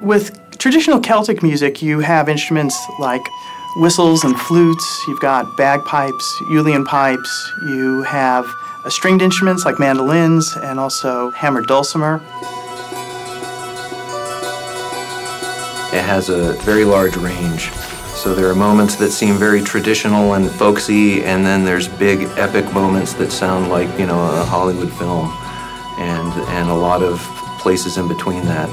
With traditional Celtic music, you have instruments like whistles and flutes, you've got bagpipes, Uilleann pipes, you have stringed instruments like mandolins and also hammered dulcimer. It has a very large range. So there are moments that seem very traditional and folksy, and then there's big epic moments that sound like, you know, a Hollywood film, and a lot of places in between that.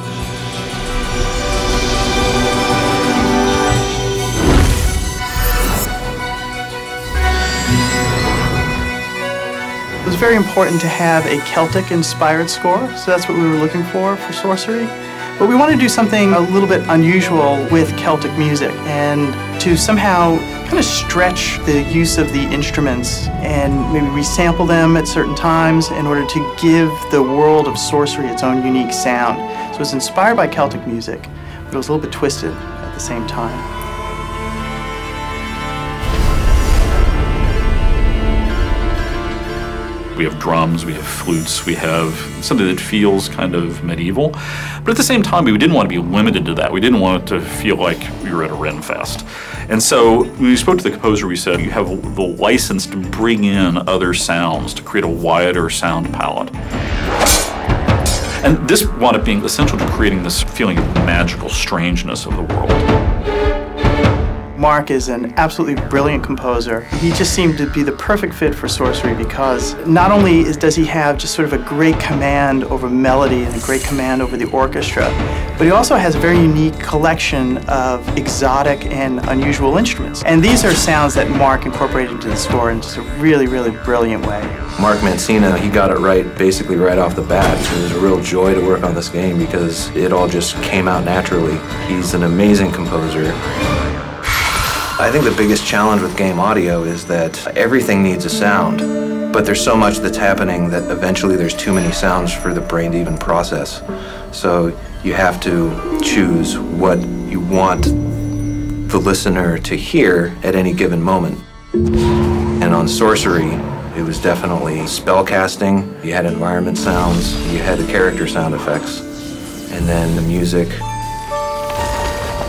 It was very important to have a Celtic-inspired score, so that's what we were looking for Sorcery. But we want to do something a little bit unusual with Celtic music and to somehow kind of stretch the use of the instruments and maybe resample them at certain times in order to give the world of sorcery its own unique sound. So it was inspired by Celtic music, but it was a little bit twisted at the same time. We have drums, we have flutes, we have something that feels kind of medieval. But at the same time, we didn't want to be limited to that. We didn't want it to feel like we were at a Ren Fest. And so when we spoke to the composer, we said, you have the license to bring in other sounds, to create a wider sound palette. And this wound up being essential to creating this feeling of magical strangeness of the world. Mark is an absolutely brilliant composer. He just seemed to be the perfect fit for Sorcery because not only does he have just sort of a great command over melody and a great command over the orchestra, but he also has a very unique collection of exotic and unusual instruments. And these are sounds that Mark incorporated into the score in just a really, really brilliant way. Mark Mancina, he got it right basically right off the bat. It was a real joy to work on this game because it all just came out naturally. He's an amazing composer. I think the biggest challenge with game audio is that everything needs a sound, but there's so much that's happening that eventually there's too many sounds for the brain to even process. So you have to choose what you want the listener to hear at any given moment. And on Sorcery, it was definitely spell casting, you had environment sounds, you had the character sound effects, and then the music.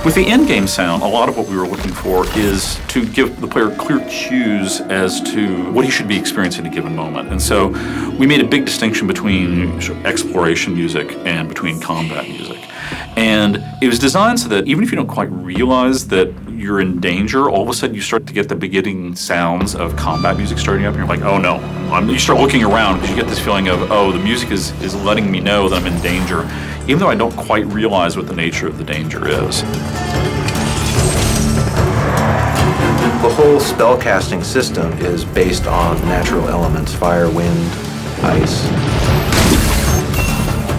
With the endgame sound, a lot of what we were looking for is to give the player clear cues as to what he should be experiencing at a given moment. And so we made a big distinction between exploration music and between combat music. And it was designed so that even if you don't quite realize that you're in danger, all of a sudden you start to get the beginning sounds of combat music starting up, and you're like, oh no. You start looking around because you get this feeling of, oh, the music is letting me know that I'm in danger, even though I don't quite realize what the nature of the danger is. The whole spellcasting system is based on natural elements, fire, wind, ice.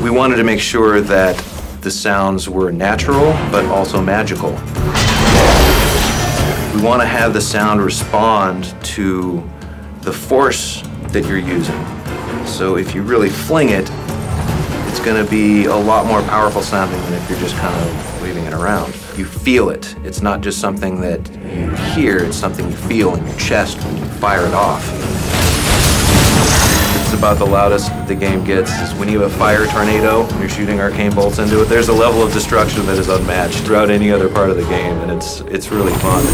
We wanted to make sure that the sounds were natural, but also magical. We want to have the sound respond to the force that you're using. So if you really fling it, it's going to be a lot more powerful sounding than if you're just kind of waving it around. You feel it. It's not just something that you hear, it's something you feel in your chest when you fire it off. It's about the loudest the game gets is when you have a fire tornado and you're shooting arcane bolts into it. There's a level of destruction that is unmatched throughout any other part of the game, and it's really fun.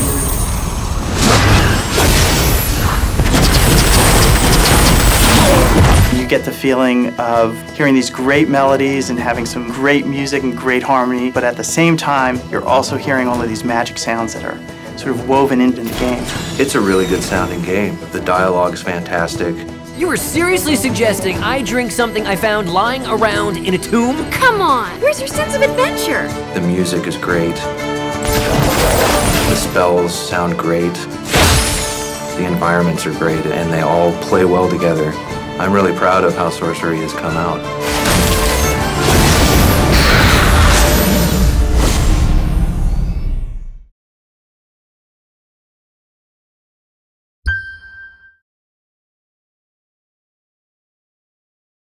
You get the feeling of hearing these great melodies and having some great music and great harmony, but at the same time, you're also hearing all of these magic sounds that are sort of woven into the game. It's a really good sounding game. The dialogue is fantastic. You are seriously suggesting I drink something I found lying around in a tomb? Come on, where's your sense of adventure? The music is great. The spells sound great. The environments are great, and they all play well together. I'm really proud of how Sorcery has come out.